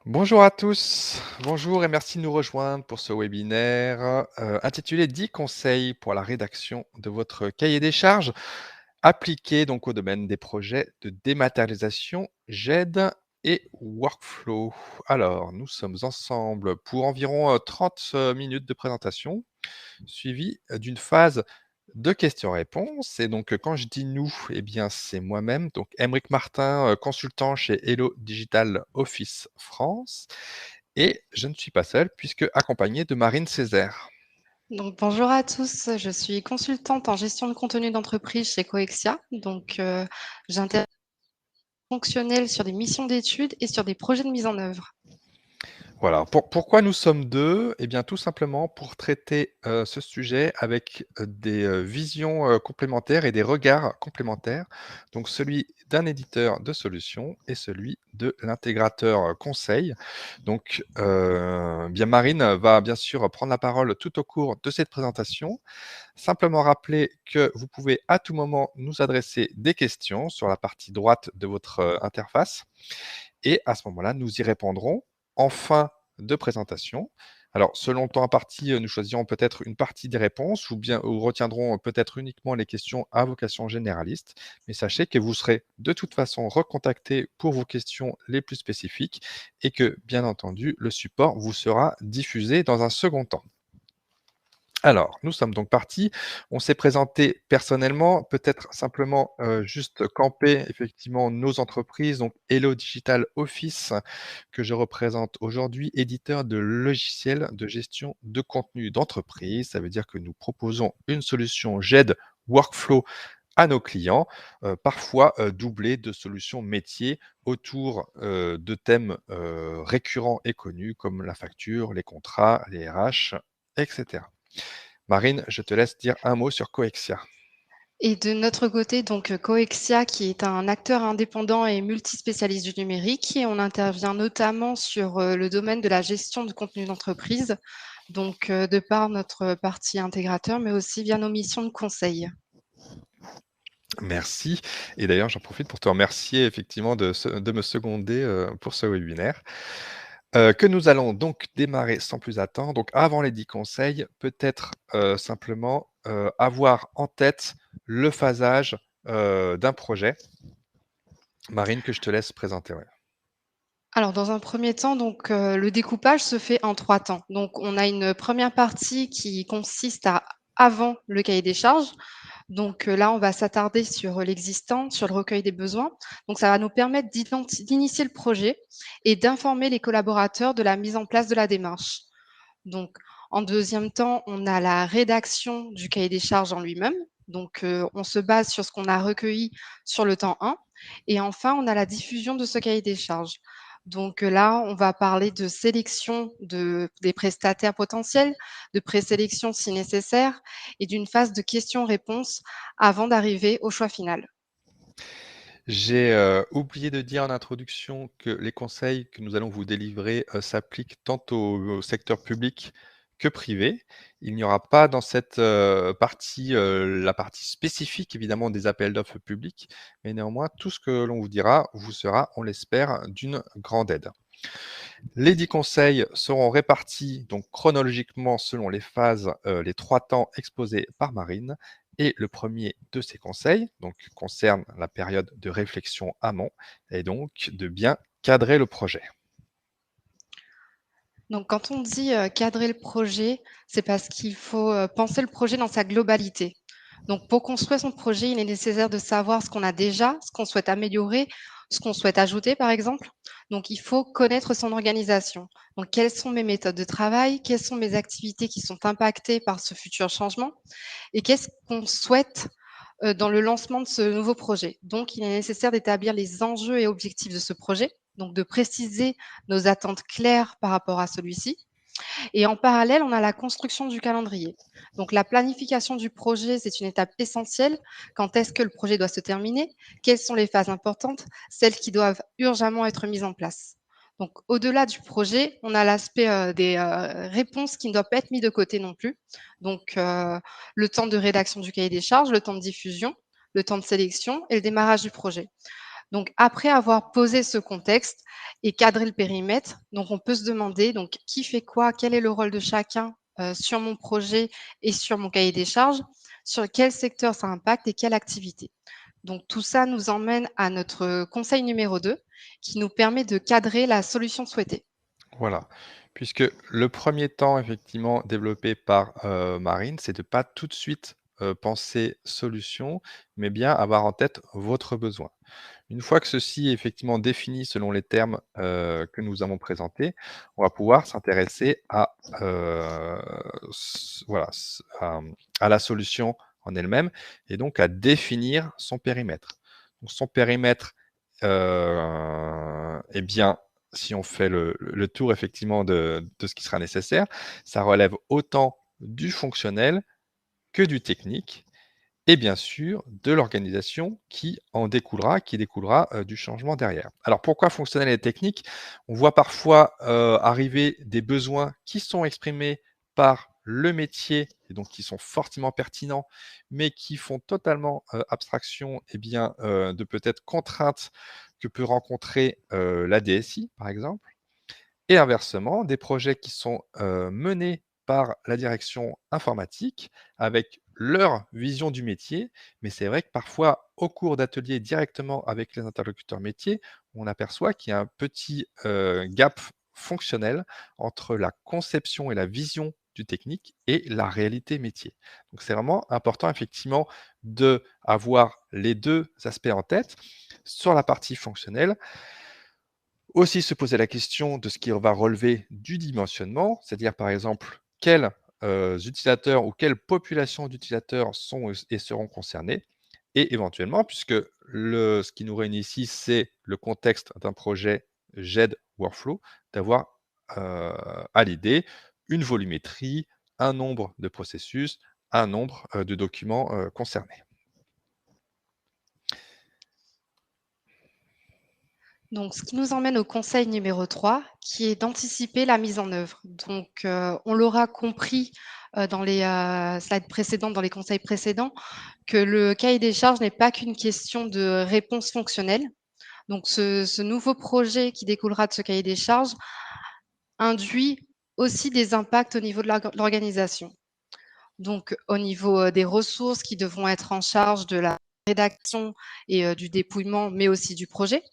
Bonjour à tous, bonjour et merci de nous rejoindre pour ce webinaire intitulé 10 conseils pour la rédaction de votre cahier des charges, appliqué donc au domaine des projets de dématérialisation, GED et workflow. Alors, nous sommes ensemble pour environ 30 minutes de présentation, suivi d'une phase de questions-réponses. Et donc, quand je dis nous, eh bien, c'est moi-même, donc Aymeric Martin, consultant chez Hello Digital Office France. Et je ne suis pas seul puisque accompagné de Marine Césaire. Donc, bonjour à tous, je suis consultante en gestion de contenu d'entreprise chez Coexia. J'interviens fonctionnelle sur des missions d'études et sur des projets de mise en œuvre. Voilà. Pourquoi nous sommes 2? Eh bien, tout simplement pour traiter, ce sujet avec, des, visions, complémentaires et des regards complémentaires. Donc celui d'un éditeur de solutions et celui de l'intégrateur, conseil. Donc, bien Marine va bien sûr prendre la parole tout au cours de cette présentation. Simplement rappeler que vous pouvez à tout moment nous adresser des questions sur la partie droite de votre, interface et à ce moment-là, nous y répondrons en fin de présentation. Alors, selon le temps imparti, nous choisirons peut-être une partie des réponses ou retiendrons peut-être uniquement les questions à vocation généraliste. Mais sachez que vous serez de toute façon recontacté pour vos questions les plus spécifiques et que, bien entendu, le support vous sera diffusé dans un second temps. Alors, nous sommes donc partis. On s'est présenté personnellement, peut-être simplement, juste camper effectivement nos entreprises, donc Hello Digital Office que je représente aujourd'hui, éditeur de logiciels de gestion de contenu d'entreprise. Ça veut dire que nous proposons une solution GED Workflow à nos clients, parfois, doublée de solutions métiers autour, de thèmes, récurrents et connus comme la facture, les contrats, les RH et cetera. Marine, je te laisse dire un mot sur Coexia. Et de notre côté, Coexia, qui est un acteur indépendant et multispécialiste du numérique, et on intervient notamment sur le domaine de la gestion de contenu d'entreprise, de par notre partie intégrateur, mais aussi via nos missions de conseil. Merci. Et d'ailleurs, j'en profite pour te remercier effectivement de me seconder pour ce webinaire. Que nous allons donc démarrer sans plus attendre. Donc, avant les 10 conseils, peut-être simplement avoir en tête le phasage d'un projet. Marine, que je te laisse présenter. Ouais. Alors, dans un premier temps, le découpage se fait en 3 temps. Donc, on a une première partie qui consiste à avant le cahier des charges. Là, on va s'attarder sur l'existant, sur le recueil des besoins. Donc, ça va nous permettre d'initier le projet et d'informer les collaborateurs de la mise en place de la démarche. Donc, en deuxième temps, on a la rédaction du cahier des charges en lui-même. On se base sur ce qu'on a recueilli sur le temps 1. Et enfin, on a la diffusion de ce cahier des charges. Là, on va parler de sélection des prestataires potentiels, de présélection si nécessaire, et d'une phase de questions-réponses avant d'arriver au choix final. J'ai oublié de dire en introduction que les conseils que nous allons vous délivrer s'appliquent tant au secteur public que privé. Il n'y aura pas dans cette partie la partie spécifique évidemment des appels d'offres publics, mais néanmoins tout ce que l'on vous dira vous sera, on l'espère, d'une grande aide. Les 10 conseils seront répartis donc chronologiquement selon les phases, les 3 temps exposés par Marine. Et le premier de ces conseils donc, concerne la période de réflexion amont et donc de bien cadrer le projet. Donc, quand on dit cadrer le projet, c'est parce qu'il faut penser le projet dans sa globalité. Donc, pour construire son projet, il est nécessaire de savoir ce qu'on a déjà, ce qu'on souhaite améliorer, ce qu'on souhaite ajouter, par exemple. Donc, il faut connaître son organisation. Donc, quelles sont mes méthodes de travail? Quelles sont mes activités qui sont impactées par ce futur changement? Et qu'est-ce qu'on souhaite dans le lancement de ce nouveau projet? Donc, il est nécessaire d'établir les enjeux et objectifs de ce projet, donc de préciser nos attentes claires par rapport à celui-ci. Et en parallèle, on a la construction du calendrier. Donc, la planification du projet, c'est une étape essentielle. Quand est-ce que le projet doit se terminer? Quelles sont les phases importantes? Celles qui doivent urgemment être mises en place. Donc, au-delà du projet, on a l'aspect des réponses qui ne doivent pas être mis de côté non plus. Le temps de rédaction du cahier des charges, le temps de diffusion, le temps de sélection et le démarrage du projet. Donc, après avoir posé ce contexte et cadré le périmètre, donc on peut se demander donc qui fait quoi, quel est le rôle de chacun sur mon projet et sur mon cahier des charges, sur quel secteur ça impacte et quelle activité. Donc tout ça nous emmène à notre conseil numéro 2, qui nous permet de cadrer la solution souhaitée. Voilà, puisque le premier temps effectivement développé par, Marine, c'est de pas tout de suite, penser solution, mais bien avoir en tête votre besoin. Une fois que ceci est effectivement défini selon les termes, que nous avons présentés, on va pouvoir s'intéresser à, voilà, à la solution en elle-même et donc à définir son périmètre. Donc son périmètre, et bien, si on fait le tour effectivement de ce qui sera nécessaire, ça relève autant du fonctionnel que du technique et bien sûr de l'organisation qui découlera, du changement derrière. Alors pourquoi fonctionnel et technique? On voit parfois, arriver des besoins qui sont exprimés par le métier et donc qui sont fortement pertinents, mais qui font totalement, abstraction et bien, de peut-être contraintes que peut rencontrer, la DSI par exemple. Et inversement, des projets qui sont, menés par la direction informatique avec leur vision du métier. Mais c'est vrai que parfois, au cours d'ateliers directement avec les interlocuteurs métiers, on aperçoit qu'il y a un petit, gap fonctionnel entre la conception et la vision du technique et la réalité métier. Donc c'est vraiment important effectivement d'avoir les 2 aspects en tête. Sur la partie fonctionnelle, aussi se poser la question de ce qui va relever du dimensionnement, c'est-à-dire par exemple quels, utilisateurs ou quelle population d'utilisateurs sont et seront concernés et éventuellement puisque ce qui nous réunit ici, c'est le contexte d'un projet GED Workflow, d'avoir, à l'idée une volumétrie, un nombre de processus, un nombre, de documents, concernés. Donc, ce qui nous emmène au conseil numéro 3, qui est d'anticiper la mise en œuvre. Donc, on l'aura compris dans les slides précédents, dans les conseils précédents, que le cahier des charges n'est pas qu'une question de réponse fonctionnelle. Donc, ce nouveau projet qui découlera de ce cahier des charges induit aussi des impacts au niveau de l'organisation. Donc, au niveau des ressources qui devront être en charge de la rédaction et du dépouillement, mais aussi du projet.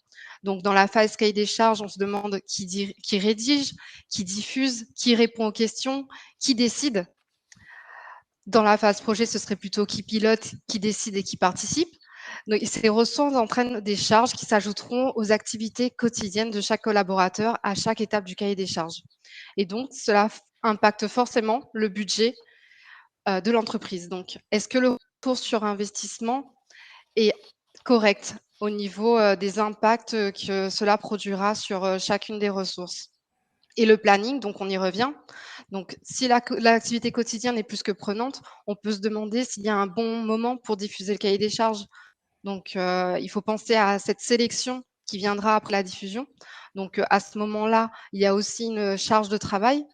Donc, dans la phase cahier des charges, on se demande qui rédige, qui diffuse, qui répond aux questions, qui décide. Dans la phase projet, ce serait plutôt qui pilote, qui décide et qui participe. Donc, ces ressources entraînent des charges qui s'ajouteront aux activités quotidiennes de chaque collaborateur à chaque étape du cahier des charges. Et donc, cela impacte forcément le budget de l'entreprise. Donc, est-ce que le retour sur investissement est correct au niveau des impacts que cela produira sur chacune des ressources? Et le planning, donc on y revient. Donc, si l'activité quotidienne est plus que prenante, on peut se demander s'il y a un bon moment pour diffuser le cahier des charges. Donc, il faut penser à cette sélection qui viendra après la diffusion. Donc, à ce moment-là, il y a aussi une charge de travail.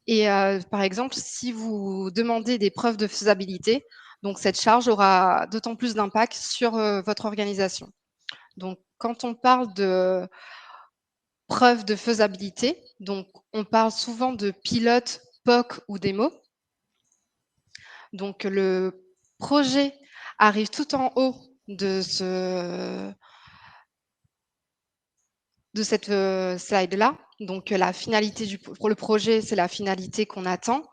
Et par exemple, si vous demandez des preuves de faisabilité, donc cette charge aura d'autant plus d'impact sur votre organisation. Donc, quand on parle de preuves de faisabilité, donc on parle souvent de pilote, POC ou démo. Donc, le projet arrive tout en haut de cette slide-là. Donc, la finalité pour le projet, c'est la finalité qu'on attend.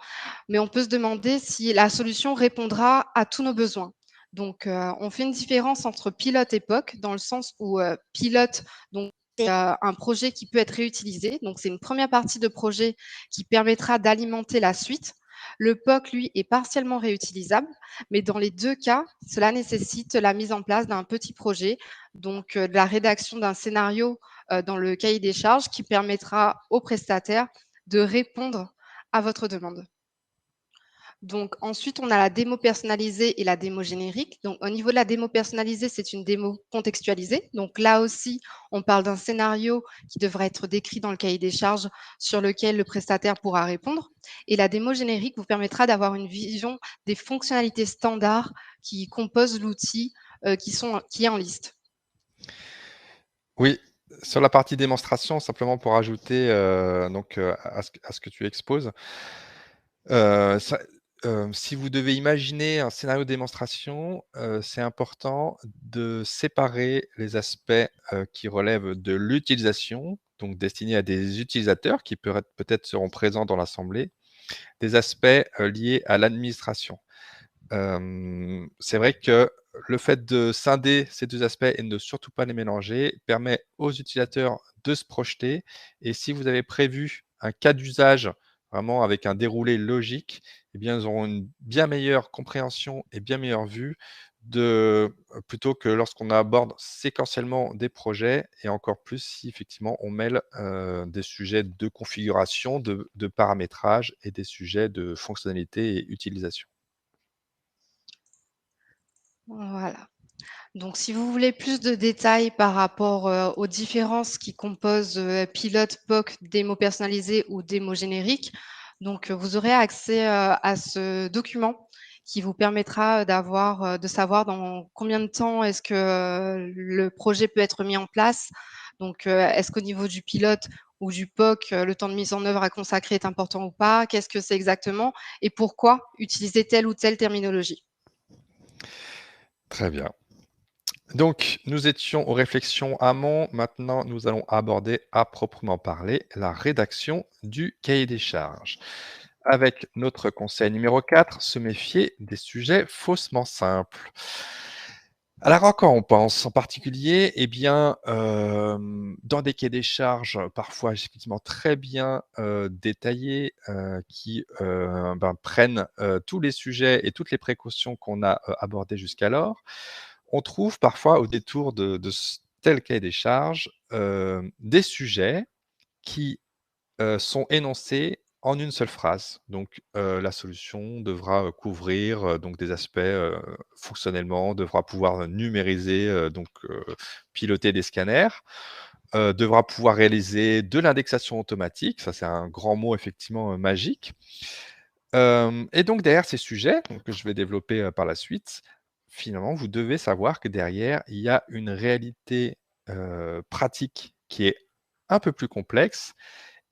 Mais on peut se demander si la solution répondra à tous nos besoins. Donc, on fait une différence entre pilote et POC dans le sens où pilote, donc c'est un projet qui peut être réutilisé. Donc, c'est une première partie de projet qui permettra d'alimenter la suite. Le POC, lui, est partiellement réutilisable, mais dans les deux cas, cela nécessite la mise en place d'un petit projet, donc de la rédaction d'un scénario dans le cahier des charges qui permettra au prestataire de répondre à votre demande. Donc ensuite, on a la démo personnalisée et la démo générique. Donc au niveau de la démo personnalisée, c'est une démo contextualisée. Donc là aussi, on parle d'un scénario qui devrait être décrit dans le cahier des charges sur lequel le prestataire pourra répondre. Et la démo générique vous permettra d'avoir une vision des fonctionnalités standards qui composent l'outil qui est en liste. Oui, sur la partie démonstration, simplement pour ajouter, à ce que tu exposes, ça si vous devez imaginer un scénario de démonstration, c'est important de séparer les aspects, qui relèvent de l'utilisation, donc destinés à des utilisateurs qui peut-être seront présents dans l'assemblée, des aspects, liés à l'administration. C'est vrai que le fait de scinder ces 2 aspects et de ne surtout pas les mélanger permet aux utilisateurs de se projeter et si vous avez prévu un cas d'usage vraiment avec un déroulé logique, eh bien, ils auront une bien meilleure compréhension et bien meilleure vue de plutôt que lorsqu'on aborde séquentiellement des projets et encore plus si effectivement on mêle, des sujets de configuration, de paramétrage et des sujets de fonctionnalité et utilisation. Voilà. Donc, si vous voulez plus de détails par rapport, aux différences qui composent, pilote, POC, démo personnalisée ou démo générique, donc, vous aurez accès, à ce document qui vous permettra, de savoir dans combien de temps est-ce que, le projet peut être mis en place. Donc, est-ce qu'au niveau du pilote ou du POC, le temps de mise en œuvre à consacrer est important ou pas? Qu'est-ce que c'est exactement? Et pourquoi utiliser telle ou telle terminologie? Très bien. Donc, nous étions aux réflexions amont. Maintenant, nous allons aborder à proprement parler la rédaction du cahier des charges. Avec notre conseil numéro 4, se méfier des sujets faussement simples. Alors, à quoi on pense en particulier? Eh bien, dans des cahiers des charges, parfois effectivement très bien, détaillés, qui, prennent, tous les sujets et toutes les précautions qu'on a, abordées jusqu'alors. On trouve parfois au détour de tel cahier des charges, des sujets qui, sont énoncés en une seule phrase. Donc, la solution devra, couvrir, donc des aspects, fonctionnellement, devra pouvoir numériser, piloter des scanners, devra pouvoir réaliser de l'indexation automatique. Ça, c'est un grand mot effectivement, magique. Et donc derrière ces sujets, donc que je vais développer, par la suite, finalement, vous devez savoir que derrière, il y a une réalité, pratique qui est un peu plus complexe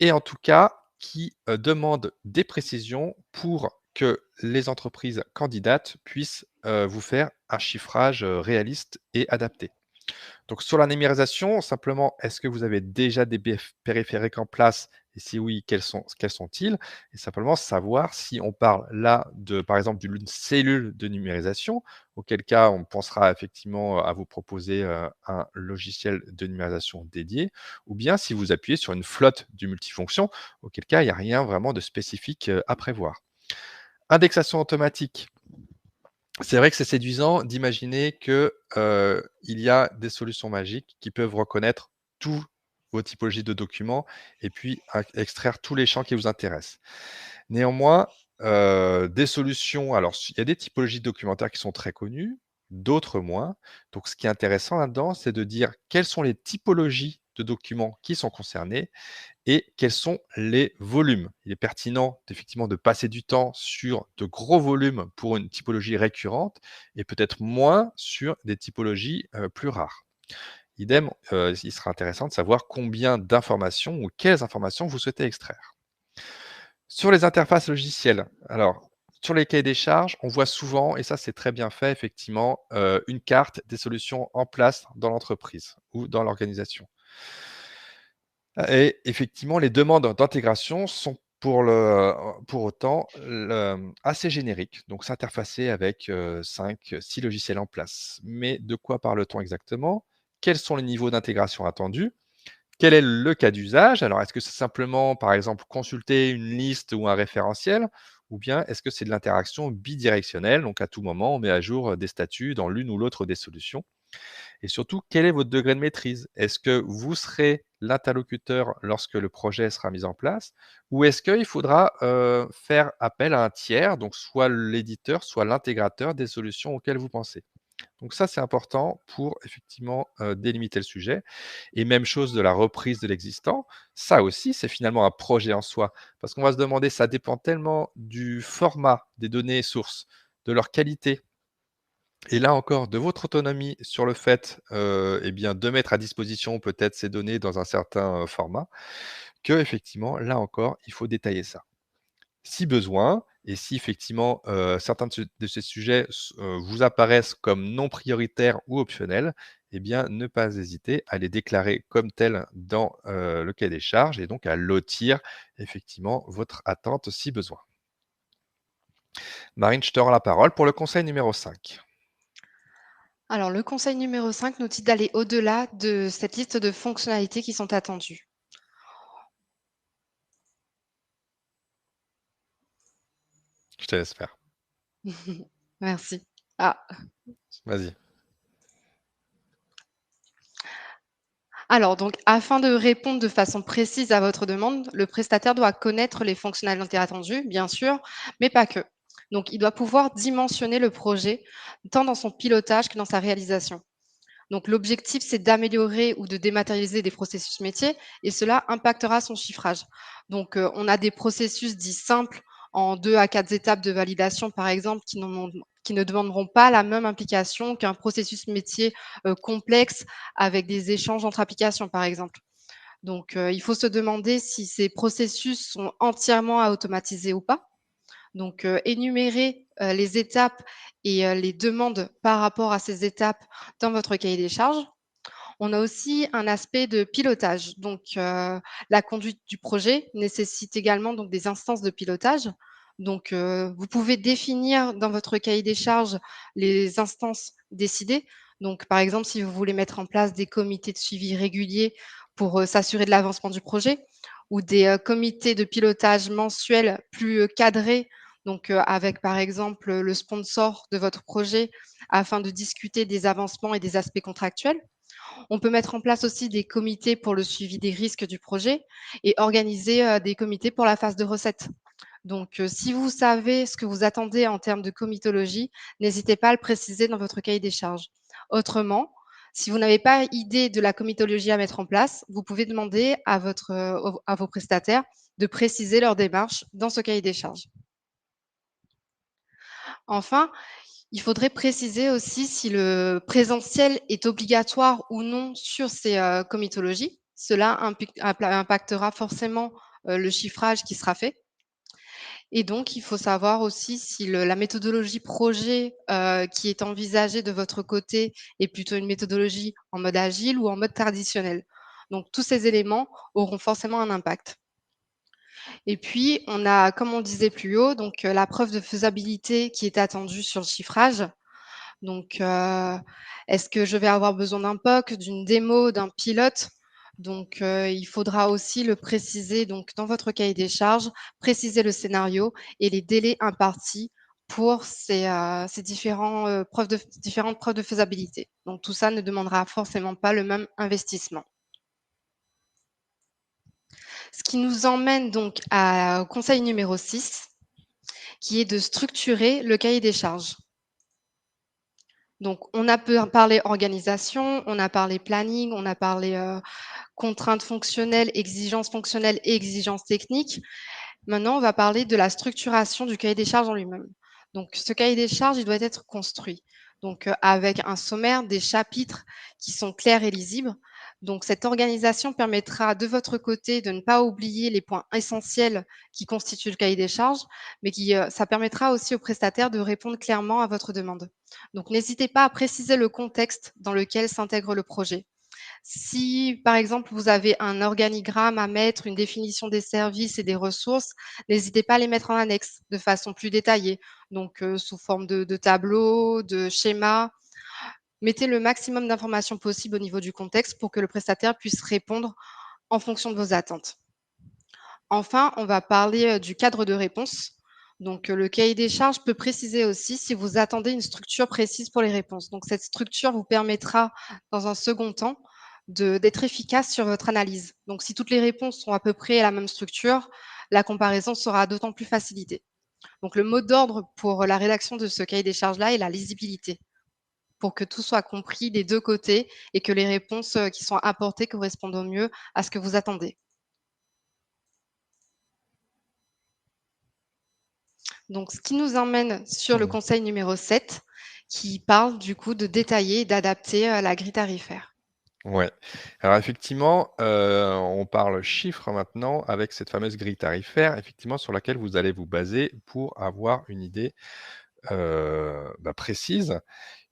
et en tout cas qui, demande des précisions pour que les entreprises candidates puissent, vous faire un chiffrage, réaliste et adapté. Donc sur la numérisation, simplement, est-ce que vous avez déjà des périphériques en place et si oui, quels sont-ils? Et simplement savoir si on parle là de, par exemple, d'une cellule de numérisation, auquel cas on pensera effectivement à vous proposer, un logiciel de numérisation dédié ou bien si vous appuyez sur une flotte du multifonction, auquel cas il n'y a rien vraiment de spécifique, à prévoir. Indexation automatique. C'est vrai que c'est séduisant d'imaginer que, il y a des solutions magiques qui peuvent reconnaître tous vos typologies de documents et puis extraire tous les champs qui vous intéressent. Néanmoins, des solutions alors il y a des typologies documentaires qui sont très connues, d'autres moins. Donc ce qui est intéressant là-dedans, c'est de dire quelles sont les typologies de documents qui sont concernés et quels sont les volumes. Il est pertinent effectivement de passer du temps sur de gros volumes pour une typologie récurrente et peut-être moins sur des typologies, plus rares. Idem, il sera intéressant de savoir combien d'informations ou quelles informations vous souhaitez extraire. Sur les interfaces logicielles, alors sur les cahiers des charges, on voit souvent, et ça c'est très bien fait effectivement, une carte des solutions en place dans l'entreprise ou dans l'organisation. Et effectivement, les demandes d'intégration sont pour autant assez génériques, donc s'interfacer avec, 5-6 logiciels en place. Mais de quoi parle-t-on exactement? Quels sont les niveaux d'intégration attendus? Quel est le cas d'usage? Alors, est-ce que c'est simplement, par exemple, consulter une liste ou un référentiel? Ou bien est-ce que c'est de l'interaction bidirectionnelle? Donc, à tout moment, on met à jour, des statuts dans l'une ou l'autre des solutions. Et surtout, quel est votre degré de maîtrise? Est-ce que vous serez l'interlocuteur lorsque le projet sera mis en place? Ou est-ce qu'il faudra, faire appel à un tiers, donc soit l'éditeur, soit l'intégrateur des solutions auxquelles vous pensez? Donc ça, c'est important pour effectivement, délimiter le sujet et même chose de la reprise de l'existant. Ça aussi, c'est finalement un projet en soi parce qu'on va se demander, ça dépend tellement du format des données sources, de leur qualité, Et là encore, de votre autonomie sur le fait, et bien, de mettre à disposition peut-être ces données dans un certain, format, que effectivement, là encore, il faut détailler ça. Si besoin et si effectivement, certains de ces sujets vous apparaissent comme non prioritaires ou optionnels, eh bien, ne pas hésiter à les déclarer comme tels dans, le cahier des charges et donc à lotir effectivement votre attente si besoin. Marine, je te rends la parole pour le conseil numéro 5. Alors, le conseil numéro 5 nous dit d'aller au-delà de cette liste de fonctionnalités qui sont attendues. Je te laisse faire. Merci. Ah, Vas-y. alors donc, afin de répondre de façon précise à votre demande, le prestataire doit connaître les fonctionnalités attendues, bien sûr, mais pas que. Donc, il doit pouvoir dimensionner le projet tant dans son pilotage que dans sa réalisation. Donc, l'objectif, c'est d'améliorer ou de dématérialiser des processus métiers et cela impactera son chiffrage. Donc, on a des processus dits simples en 2 à 4 étapes de validation, par exemple, qui ne demanderont pas la même implication qu'un processus métier complexe avec des échanges entre applications, par exemple. Donc, il faut se demander si ces processus sont entièrement à automatiser ou pas. Donc, énumérer les étapes et les demandes par rapport à ces étapes dans votre cahier des charges. On a aussi un aspect de pilotage. Donc, la conduite du projet nécessite également donc des instances de pilotage. Donc, vous pouvez définir dans votre cahier des charges les instances décidées. Donc, par exemple, si vous voulez mettre en place des comités de suivi réguliers pour s'assurer de l'avancement du projet ou des comités de pilotage mensuels plus cadrés, donc avec par exemple le sponsor de votre projet afin de discuter des avancements et des aspects contractuels. On peut mettre en place aussi des comités pour le suivi des risques du projet et organiser des comités pour la phase de recette. Donc, si vous savez ce que vous attendez en termes de comitologie, n'hésitez pas à le préciser dans votre cahier des charges. Autrement, si vous n'avez pas idée de la comitologie à mettre en place, vous pouvez demander à, à vos prestataires de préciser leur démarche dans ce cahier des charges. Enfin, il faudrait préciser aussi si le présentiel est obligatoire ou non sur ces comitologies. Cela impactera forcément le chiffrage qui sera fait. Et donc, il faut savoir aussi si la méthodologie projet qui est envisagée de votre côté est plutôt une méthodologie en mode agile ou en mode traditionnel. Donc, tous ces éléments auront forcément un impact. Et puis, on a, comme on disait plus haut, donc la preuve de faisabilité qui est attendue sur le chiffrage. Donc, est-ce que je vais avoir besoin d'un POC, d'une démo, d'un pilote? Donc, il faudra aussi le préciser donc dans votre cahier des charges, préciser le scénario et les délais impartis pour ces différentes preuves de faisabilité. Donc tout ça ne demandera forcément pas le même investissement. Ce qui nous emmène donc au conseil numéro 6, qui est de structurer le cahier des charges. Donc on a parlé organisation, on a parlé planning, on a parlé, contraintes fonctionnelles, exigences fonctionnelles et exigences techniques. Maintenant, on va parler de la structuration du cahier des charges en lui-même. Donc ce cahier des charges, il doit être construit, donc avec un sommaire, des chapitres qui sont clairs et lisibles. Donc cette organisation permettra de votre côté de ne pas oublier les points essentiels qui constituent le cahier des charges, mais ça permettra aussi aux prestataires de répondre clairement à votre demande. Donc n'hésitez pas à préciser le contexte dans lequel s'intègre le projet. Si, par exemple, vous avez un organigramme à mettre, une définition des services et des ressources, n'hésitez pas à les mettre en annexe de façon plus détaillée, donc sous forme de tableaux, de schémas. Mettez le maximum d'informations possible au niveau du contexte pour que le prestataire puisse répondre en fonction de vos attentes. Enfin, on va parler du cadre de réponse. Donc, le cahier des charges peut préciser aussi si vous attendez une structure précise pour les réponses. Donc, cette structure vous permettra, dans un second temps, d'être efficace sur votre analyse. Donc, si toutes les réponses sont à peu près à la même structure, la comparaison sera d'autant plus facilitée. Donc, le mot d'ordre pour la rédaction de ce cahier des charges-là est la lisibilité, pour que tout soit compris des deux côtés et que les réponses qui sont apportées correspondent au mieux à ce que vous attendez. Donc, ce qui nous emmène sur le Mmh. conseil numéro 7, qui parle du coup de détailler et d'adapter, la grille tarifaire. Ouais. Alors effectivement, on parle chiffres maintenant avec cette fameuse grille tarifaire, effectivement, sur laquelle vous allez vous baser pour avoir une idée, précise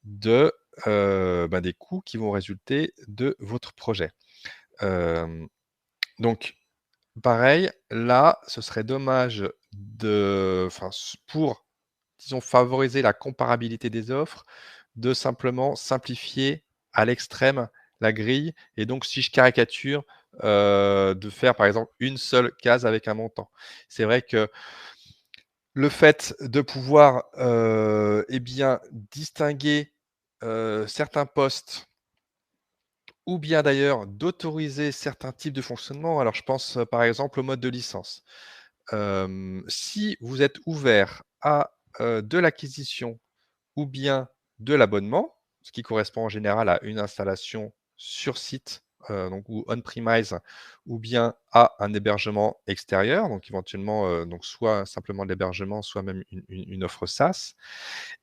de, des coûts qui vont résulter de votre projet. Hem, donc pareil, là, ce serait dommage pour, disons, favoriser la comparabilité des offres, de simplement simplifier à l'extrême la grille et donc si je caricature, de faire par exemple une seule case avec un montant. C'est vrai que le fait de pouvoir, distinguer, certains postes ou bien d'ailleurs d'autoriser certains types de fonctionnement. Alors je pense, par exemple au mode de licence. Si vous êtes ouvert à, de l'acquisition ou bien de l'abonnement, ce qui correspond en général à une installation sur site, donc ou on premise ou bien à un hébergement extérieur, donc éventuellement, donc soit simplement de l'hébergement, soit même une offre SaaS.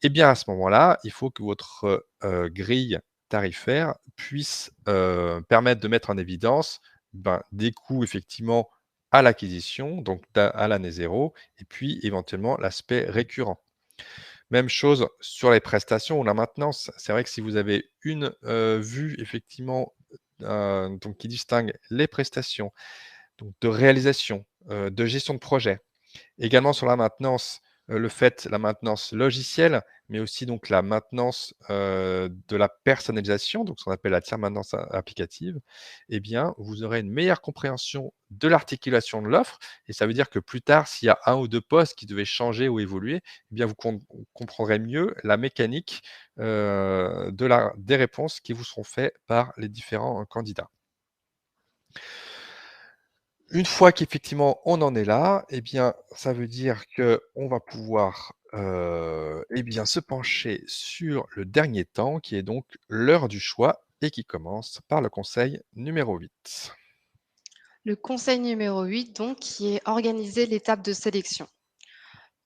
Et bien à ce moment-là, il faut que votre, grille tarifaire puisse, permettre de mettre en évidence, des coûts effectivement à l'acquisition, donc à l'année zéro, et puis éventuellement l'aspect récurrent. Même chose sur les prestations ou la maintenance. C'est vrai que si vous avez une, vue effectivement, donc qui distingue les prestations, donc de réalisation, de gestion de projet. Également sur la maintenance, la maintenance logicielle, mais aussi donc la maintenance, de la personnalisation, donc ce qu'on appelle la tiers maintenance applicative, eh bien, vous aurez une meilleure compréhension de l'articulation de l'offre et ça veut dire que plus tard, s'il y a un ou 2 postes qui devaient changer ou évoluer, eh bien, vous comprendrez mieux la mécanique, des réponses qui vous seront faites par les différents, candidats. Une fois qu'effectivement on en est là, eh bien, ça veut dire qu'on va pouvoir, se pencher sur le dernier temps qui est donc l'heure du choix et qui commence par le conseil numéro 8. Le conseil numéro 8 donc qui est organiser l'étape de sélection.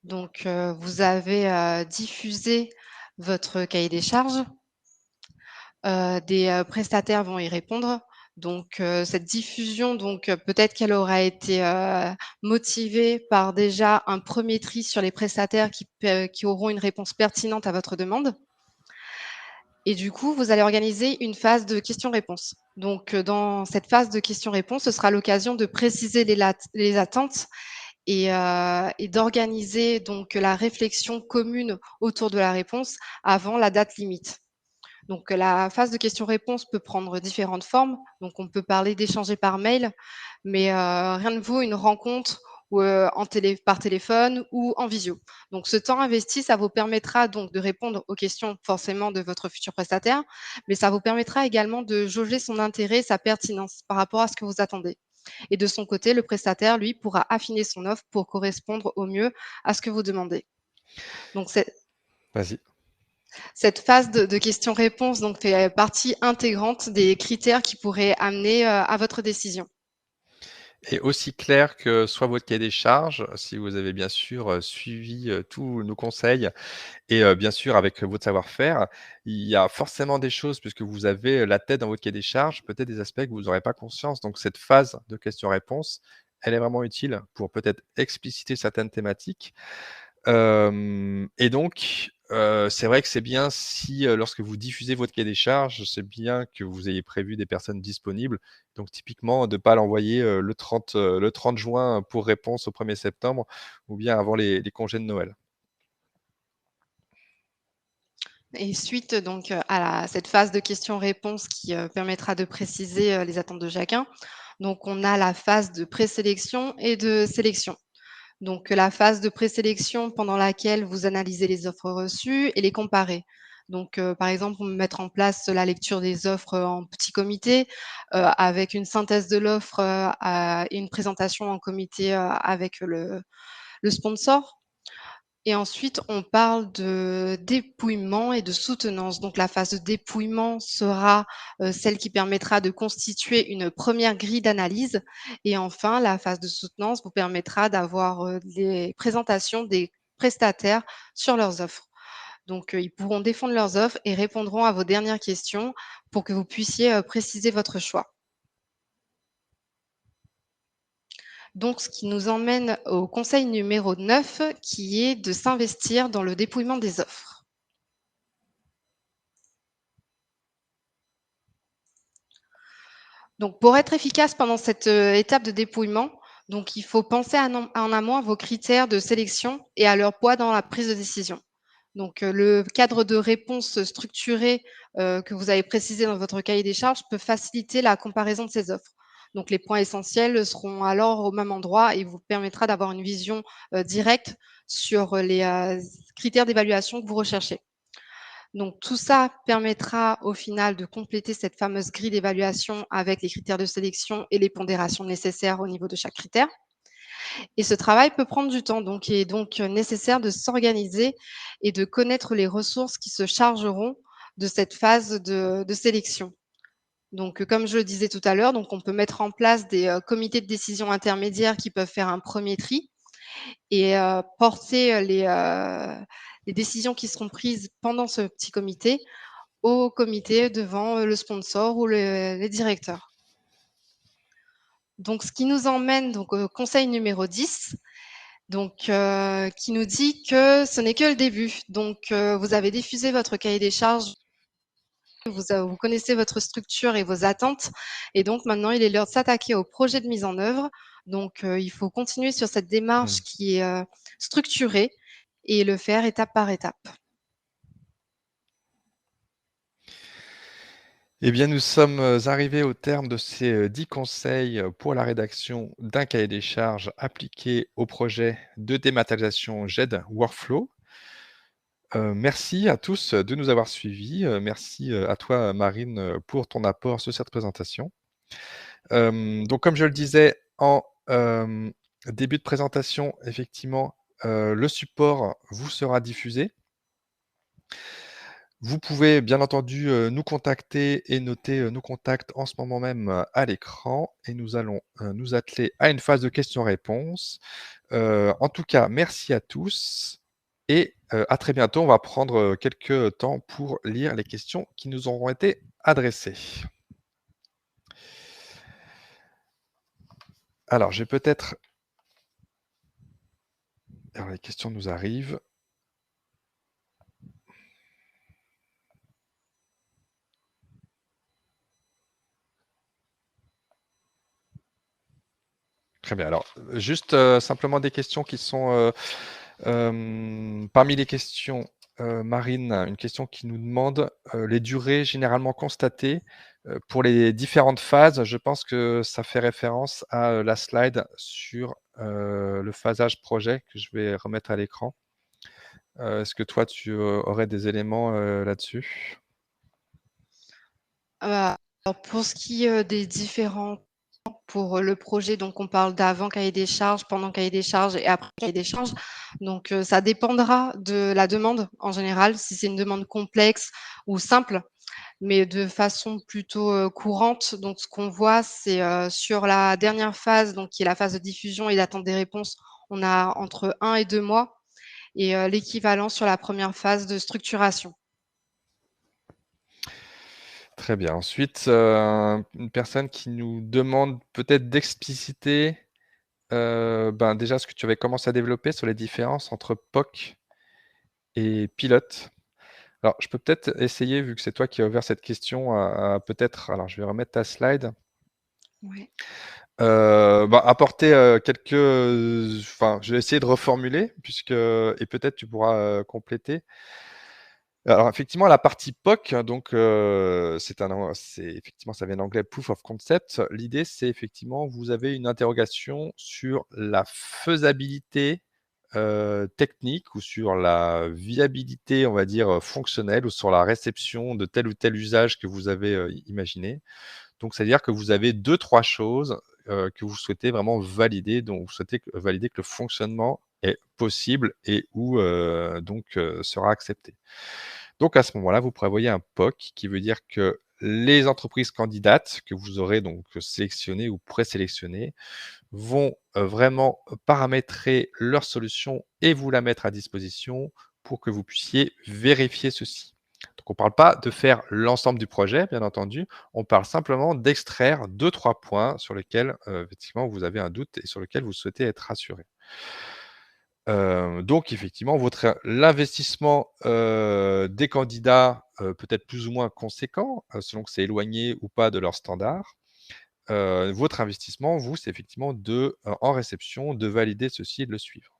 Donc, vous avez, diffusé votre cahier des charges, des, prestataires vont y répondre. Donc, cette diffusion donc, peut-être qu'elle aura été, motivée par déjà un premier tri sur les prestataires qui auront une réponse pertinente à votre demande et du coup, vous allez organiser une phase de questions-réponses. Donc, dans cette phase de questions-réponses, ce sera l'occasion de préciser les attentes et d'organiser donc la réflexion commune autour de la réponse avant la date limite. Donc, la phase de questions-réponses peut prendre différentes formes. Donc, on peut parler d'échanger par mail, mais rien ne vaut une rencontre ou, par téléphone ou en visio. Donc, ce temps investi, ça vous permettra donc de répondre aux questions forcément de votre futur prestataire, mais ça vous permettra également de jauger son intérêt, sa pertinence par rapport à ce que vous attendez. Et de son côté, le prestataire, lui, pourra affiner son offre pour correspondre au mieux à ce que vous demandez. Donc, Vas-y. cette phase de questions-réponses donc fait partie intégrante des critères qui pourraient amener, à votre décision. Et aussi clair que soit votre cahier des charges, si vous avez bien sûr, suivi, tous nos conseils et bien sûr avec votre savoir-faire, il y a forcément des choses puisque vous avez, la tête dans votre cahier des charges, peut-être des aspects que vous n'aurez pas conscience. Donc cette phase de questions-réponses, elle est vraiment utile pour peut-être expliciter certaines thématiques. Et donc, c'est vrai que c'est bien si, lorsque vous diffusez votre cahier des charges, c'est bien que vous ayez prévu des personnes disponibles. Donc typiquement, de ne pas l'envoyer, le 30 juin pour réponse au 1er septembre ou bien avant les congés de Noël. Et suite donc, cette phase de questions-réponses qui, permettra de préciser, les attentes de chacun, donc on a la phase de présélection et de sélection. Donc, la phase de présélection pendant laquelle vous analysez les offres reçues et les comparez. Donc, par exemple, mettre en place la lecture des offres, en petit comité, avec une synthèse de l'offre, et une présentation en comité, avec le sponsor. Et ensuite, on parle de dépouillement et de soutenance. Donc la phase de dépouillement sera, celle qui permettra de constituer une première grille d'analyse et enfin la phase de soutenance vous permettra d'avoir, les présentations des prestataires sur leurs offres. Donc, ils pourront défendre leurs offres et répondront à vos dernières questions pour que vous puissiez préciser votre choix. Donc, ce qui nous emmène au conseil numéro 9, qui est de s'investir dans le dépouillement des offres. Donc, pour être efficace pendant cette étape de dépouillement, donc, il faut penser en amont à vos critères de sélection et à leur poids dans la prise de décision. Donc, le cadre de réponse structuré que vous avez précisé dans votre cahier des charges peut faciliter la comparaison de ces offres. Donc, les points essentiels seront alors au même endroit et vous permettra d'avoir une vision directe sur les critères d'évaluation que vous recherchez. Donc tout ça permettra au final de compléter cette fameuse grille d'évaluation avec les critères de sélection et les pondérations nécessaires au niveau de chaque critère. Et ce travail peut prendre du temps, donc il est donc nécessaire de s'organiser et de connaître les ressources qui se chargeront de cette phase de sélection. Donc, comme je le disais tout à l'heure, donc on peut mettre en place des comités de décision intermédiaires qui peuvent faire un premier tri et porter les décisions qui seront prises pendant ce petit comité au comité devant le sponsor ou les directeurs. Donc, ce qui nous emmène donc au conseil numéro 10, donc, qui nous dit que ce n'est que le début. Donc, vous avez diffusé votre cahier des charges, vous connaissez votre structure et vos attentes, et donc maintenant il est l'heure de s'attaquer au projet de mise en œuvre. Donc, il faut continuer sur cette démarche Mmh. qui est structurée et le faire étape par étape. Eh bien, nous sommes arrivés au terme de ces 10 conseils pour la rédaction d'un cahier des charges appliqué au projet de dématérialisation GED Workflow. Merci à tous de nous avoir suivis. Merci à toi, Marine, pour ton apport sur cette présentation. Donc, comme je le disais en début de présentation, effectivement, le support vous sera diffusé. Vous pouvez bien entendu, nous contacter et noter, nos contacts en ce moment même, à l'écran et nous allons, nous atteler à une phase de questions-réponses. En tout cas, merci à tous et à très bientôt. On va prendre, quelques temps pour lire les questions qui nous auront été adressées. Alors, j'ai peut-être alors les questions nous arrivent. Très bien. Alors, juste, simplement des questions qui sont, parmi les questions, Marine, une question qui nous demande, les durées généralement constatées, pour les différentes phases. Je pense que ça fait référence à, la slide sur, le phasage projet que je vais remettre à l'écran. Est-ce que toi tu, aurais des éléments, là-dessus? Alors pour ce qui est, des différents pour le projet, donc on parle d'avant cahier des charges, pendant cahier des charges et après cahier des charges. Donc, ça dépendra de la demande en général, si c'est une demande complexe ou simple, mais de façon plutôt, courante. Donc ce qu'on voit, c'est, sur la dernière phase, donc qui est la phase de diffusion et d'attente des réponses, on a entre 1 et 2 mois et l'équivalent sur la première phase de structuration. Très bien. Ensuite, une personne qui nous demande peut-être d'expliciter, ben, déjà ce que tu avais commencé à développer sur les différences entre POC et pilote. Alors, je peux peut-être essayer, vu que c'est toi qui as ouvert cette question, à peut-être alors je vais remettre ta slide. Ouais. Bah, apporter, quelques, enfin, je vais essayer de reformuler puisque et peut-être tu pourras, compléter. Alors effectivement, la partie POC, donc c'est effectivement, ça vient d'anglais Proof of Concept. L'idée, c'est effectivement, vous avez une interrogation sur la faisabilité, technique ou sur la viabilité, on va dire, fonctionnelle ou sur la réception de tel ou tel usage que vous avez, imaginé. Donc c'est-à-dire que vous avez deux trois choses, que vous souhaitez vraiment valider, dont vous souhaitez valider que le fonctionnement est possible et ou sera accepté. Donc à ce moment-là, vous prévoyez un POC qui veut dire que les entreprises candidates que vous aurez donc sélectionnées ou présélectionnées vont, vraiment paramétrer leur solution et vous la mettre à disposition pour que vous puissiez vérifier ceci. Donc on ne parle pas de faire l'ensemble du projet, bien entendu, on parle simplement d'extraire 2-3 points sur lesquels, effectivement, vous avez un doute et sur lesquels vous souhaitez être rassuré. Donc effectivement, l'investissement, des candidats, peut être plus ou moins conséquent, selon que c'est éloigné ou pas de leurs standards. Votre investissement, vous, c'est effectivement en réception, de valider ceci et de le suivre.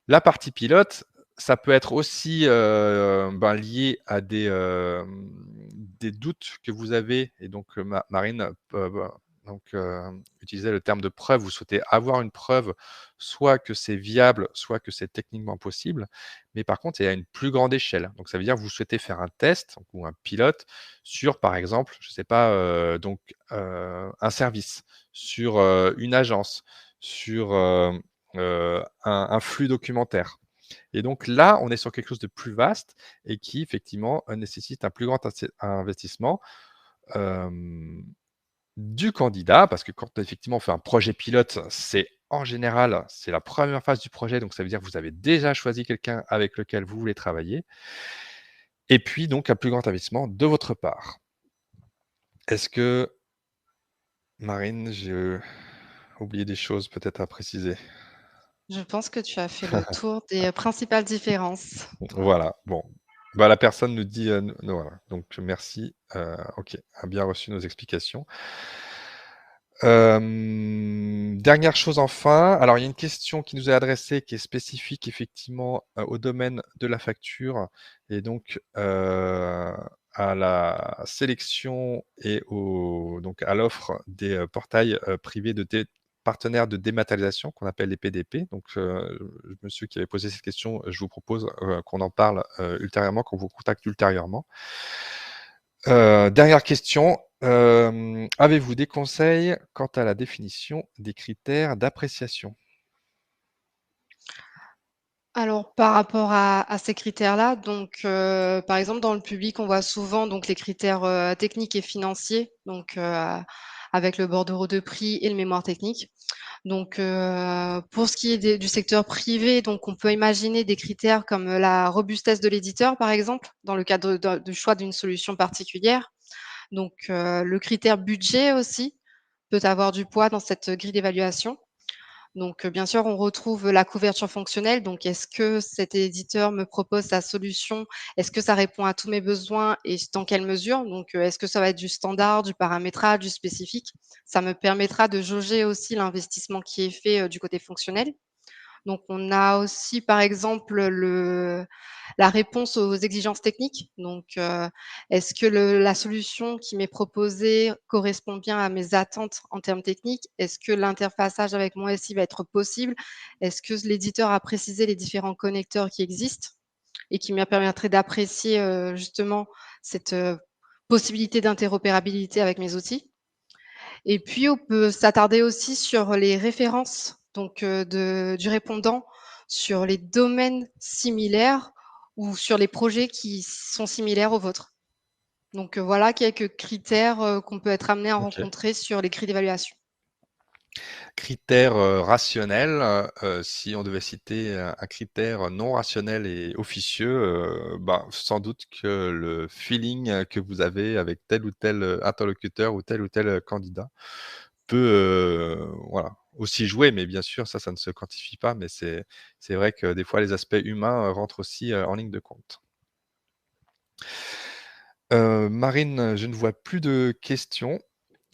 La partie pilote, ça peut être aussi, lié à des doutes que vous avez et donc Marine utilisait le terme de preuve. Vous souhaitez avoir une preuve, soit que c'est viable, soit que c'est techniquement possible. Mais par contre, il y a une plus grande échelle. Donc ça veut dire que vous souhaitez faire un test ou un pilote sur, par exemple, je ne sais pas, un service, sur, une agence, sur, un flux documentaire. Et donc là, on est sur quelque chose de plus vaste et qui effectivement, nécessite un plus grand investissement, du candidat. Parce que quand effectivement on fait un projet pilote, c'est en général, c'est la première phase du projet, donc ça veut dire que vous avez déjà choisi quelqu'un avec lequel vous voulez travailler et puis donc un plus grand investissement de votre part. Est-ce que Marine, j'ai oublié des choses peut-être à préciser? Je pense que tu as fait le tour des principales différences. Voilà, bon. Bah, la personne nous dit, voilà, donc merci, OK, a bien reçu nos explications. Dernière chose enfin, alors il y a une question qui nous est adressée qui est spécifique effectivement, au domaine de la facture et donc, à la sélection et donc à l'offre des, portails, privés partenaires de dématérialisation qu'on appelle les PDP. Donc, le monsieur qui avait posé cette question, je vous propose, qu'on en parle, ultérieurement, qu'on vous contacte ultérieurement. Dernière question, avez-vous des conseils quant à la définition des critères d'appréciation? Alors, par rapport à ces critères-là, donc, par exemple, dans le public, on voit souvent donc les critères, techniques et financiers, donc, avec le bordereau de prix et le mémoire technique. Donc, pour ce qui est du secteur privé, donc on peut imaginer des critères comme, la robustesse de l'éditeur, par exemple, dans le cadre du choix d'une solution particulière. Donc, le critère budget aussi peut avoir du poids dans cette grille d'évaluation. Donc, bien sûr, on retrouve la couverture fonctionnelle. Donc, est-ce que cet éditeur me propose sa solution? Est-ce que ça répond à tous mes besoins et dans quelle mesure? Donc, est-ce que ça va être du standard, du paramétrage, du spécifique? Ça me permettra de jauger aussi l'investissement qui est fait, du côté fonctionnel. Donc on a aussi, par exemple, la réponse aux exigences techniques. Donc, est-ce que la solution qui m'est proposée correspond bien à mes attentes en termes techniques? Est-ce que l'interfaçage avec mon SI va être possible? Est-ce que l'éditeur a précisé les différents connecteurs qui existent et qui me permettraient d'apprécier, justement cette, possibilité d'interopérabilité avec mes outils? Et puis, on peut s'attarder aussi sur les références, donc du répondant sur les domaines similaires ou sur les projets qui sont similaires aux vôtres. Donc voilà quelques critères, qu'on peut être amené à OK. rencontrer sur les grilles d'évaluation. Critères, rationnels, si on devait citer un critère non rationnel et officieux, sans doute que le feeling, que vous avez avec tel ou tel, interlocuteur ou tel, candidat peut, voilà, aussi jouer. Mais bien sûr, ça ne se quantifie pas, mais c'est vrai que des fois les aspects humains, rentrent aussi, en ligne de compte. Marine, je ne vois plus de questions.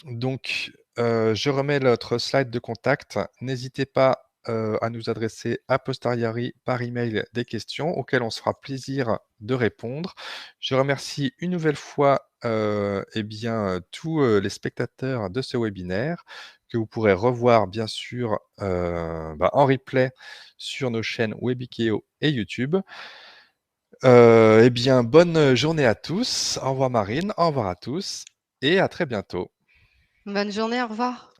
Donc, je remets notre slide de contact. N'hésitez pas, à nous adresser a posteriori par email des questions auxquelles on se fera plaisir de répondre. Je remercie une nouvelle fois, tous, les spectateurs de ce webinaire que vous pourrez revoir bien sûr, en replay sur nos chaînes Webikeo et YouTube. Bonne journée à tous. Au revoir Marine, au revoir à tous et à très bientôt. Bonne journée, au revoir.